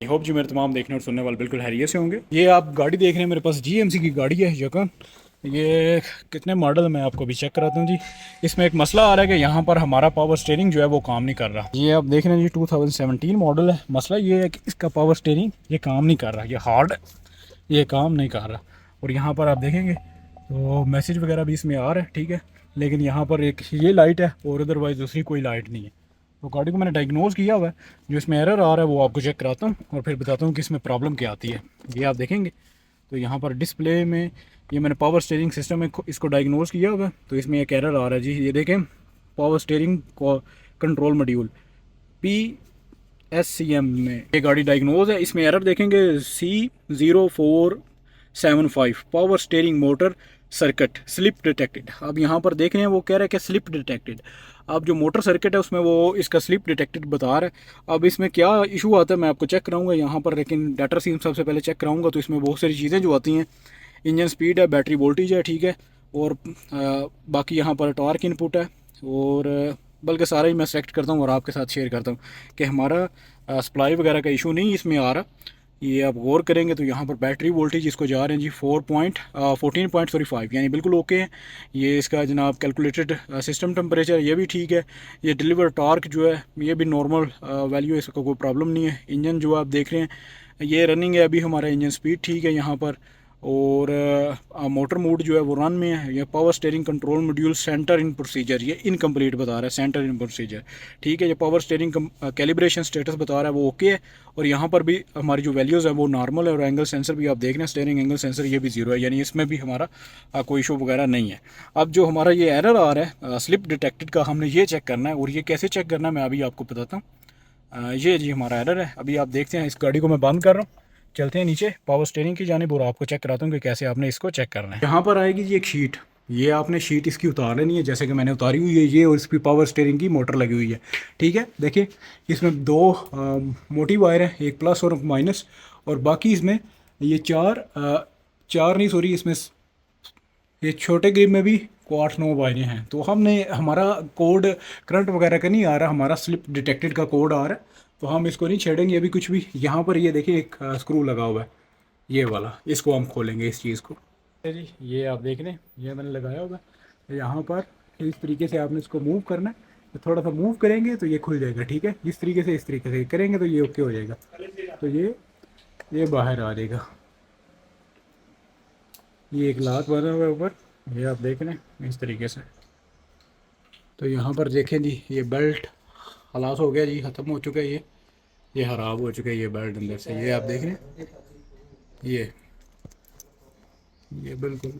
I hope जी मेरे तमाम देखने और सुनने वाले बिल्कुल हैरियत से होंगे। ये आप गाड़ी देख रहे हैं, मेरे पास जीएमसी की गाड़ी है यकन। ये कितने मॉडल मैं आपको भी चेक कराता हूँ जी। इसमें एक मसला आ रहा है कि यहाँ पर हमारा पावर स्टीयरिंग जो है वो काम नहीं कर रहा। ये आप देख रहे हैं जी 2017 मॉडल है। मसला ये है कि इसका पावर स्टीयरिंग ये काम नहीं कर रहा, ये हार्ड है, ये काम नहीं कर रहा। और यहाँ पर आप देखेंगे तो मैसेज वगैरह भी इसमें आ रहा है, ठीक है। लेकिन यहाँ पर एक ये लाइट है और अदरवाइज़ दूसरी कोई लाइट नहीं है। तो गाड़ी को मैंने डायग्नोज किया हुआ है, जो इसमें एरर आ रहा है वो आपको चेक कराता हूँ और फिर बताता हूँ कि इसमें प्रॉब्लम क्या आती है। ये आप देखेंगे तो यहाँ पर डिस्प्ले में ये मैंने पावर स्टीयरिंग सिस्टम में इसको डायग्नोज किया हुआ है। तो इसमें एक एरर आ रहा है जी, ये देखें, power steering control module PSCM में ये गाड़ी डायग्नोज है। इसमें एरर देखेंगे C0475 power steering motor circuit slip detected. अब यहाँ पर देख रहे हैं वो कह रहा है कि स्लिप डिटेक्टेड। अब जो मोटर सर्किट है उसमें वो इसका स्लिप डिटेक्टेड बता रहा है। अब इसमें क्या इशू आता है मैं आपको चेक कराऊंगा यहाँ पर, लेकिन डाटा सीम सबसे पहले चेक कराऊंगा। तो इसमें बहुत सारी चीज़ें जो आती हैं, इंजन स्पीड है, बैटरी वोल्टेज है, ठीक है, और बाकी यहाँ पर टॉर्क इनपुट है, और बल्कि सारा ही मैं सेलेक्ट करता हूँ और आपके साथ शेयर करता हूँ कि हमारा सप्लाई वगैरह का इशू नहीं इसमें आ रहा। ये आप गौर करेंगे तो यहाँ पर बैटरी वोल्टेज इसको जा रहे हैं जी 14.5 यानी बिल्कुल ओके है। ये इसका जनाब कैलकुलेटेड सिस्टम टेम्परेचर ये भी ठीक है। ये डिलीवर टॉर्क जो है ये भी नॉर्मल वैल्यू है, इसका कोई प्रॉब्लम नहीं है। इंजन जो आप देख रहे हैं ये रनिंग है, अभी हमारा इंजन स्पीड ठीक है यहाँ पर। और मोटर मोड जो है वो रन में है। ये power steering control module centring procedure ये इनकम्प्लीट बता रहा है, सेंटर इन प्रोसीजर, ठीक है। ये पावर स्टीयरिंग कैलिब्रेशन स्टेटस बता रहा है वो ओके है। और यहाँ पर भी हमारी जो वैल्यूज़ है वो नॉर्मल है, और एंगल सेंसर भी आप देख रहे हैं, स्टीयरिंग एंगल सेंसर ये भी ज़ीरो है, यानी इसमें भी हमारा कोई इशू वगैरह नहीं है। अब जो हमारा ये एरर आ रहा है स्लिप डिटेक्टेड का, हमने ये चेक करना है। और ये कैसे चेक करना है मैं अभी आपको बताता हूँ। ये जी हमारा एरर है। अभी आप देखते हैं, इस गाड़ी को मैं बंद कर रहा हूँ, चलते हैं नीचे पावर स्टीयरिंग की जानिब और आपको चेक कराता हूँ कि कैसे आपने इसको चेक करना है। यहाँ पर आएगी जी एक शीट, ये आपने शीट इसकी उतार लेनी है जैसे कि मैंने उतारी हुई है ये, और इसकी पावर स्टीयरिंग की मोटर लगी हुई है, ठीक है। देखिए इसमें दो मोटी वायर है, एक प्लस और माइनस, और बाकी इसमें ये चार नहीं सॉरी, इसमें ये छोटे ग्रिप में भी को 8-9 वायरें हैं। तो हमने हमारा कोड करंट वगैरह का नहीं आ रहा, हमारा स्लिप डिटेक्टेड का कोड आ रहा है, तो हम इसको नहीं छेड़ेंगे अभी कुछ भी। यहाँ पर ये देखिए एक स्क्रू लगा हुआ है ये वाला, इसको हम खोलेंगे इस चीज़ को जी। ये आप देख रहे हैं ये मैंने लगाया होगा। यहाँ पर इस तरीके से आपने इसको मूव करना है, तो थोड़ा सा मूव करेंगे तो ये खुल जाएगा, ठीक है। इस तरीके से करेंगे तो ये ओके हो जाएगा। तो ये बाहर आ जाएगा। ये एक लात बना हुआ है ऊपर, ये आप देख रहे हैं इस तरीके से। तो यहाँ पर देखें जी ये बेल्ट खलास हो गया जी, ख़त्म हो चुका है, ये ख़राब हो चुका है ये बेल्ट अंदर से, ये आप देख रहे हैं ये बिल्कुल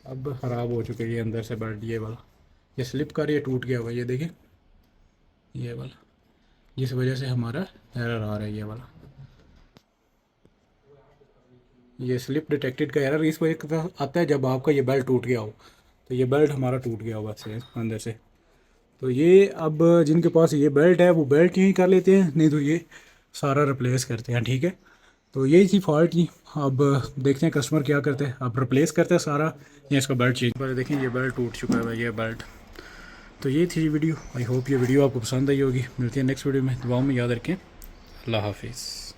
अब ख़राब हो चुका है ये अंदर से बेल्ट, ये वाला ये स्लिप कर, ये टूट गया हुआ, ये देखें ये वाला, जिस वजह से हमारा एरर आ रहा है ये वाला। ये स्लिप डिटेक्टेड का एरर इस वजह से आता है जब आपका ये बेल्ट टूट गया हो। तो ये बेल्ट हमारा टूट गया हुआ से अंदर से। तो ये अब जिनके पास ये बेल्ट है वो बेल्ट यहीं कर लेते हैं, नहीं तो ये सारा रिप्लेस करते हैं, ठीक है। तो यही थी फॉल्ट की। अब देखते हैं कस्टमर क्या करते हैं, अब रिप्लेस करते हैं सारा या इसका बेल्ट चेंज। पर देखें ये बेल्ट टूट चुका है ये बेल्ट। तो ये थी वीडियो, आई होप ये वीडियो आपको पसंद आई होगी। मिलती है नेक्स्ट वीडियो में, दुआओं में याद रखें। अल्लाह हाफिज़।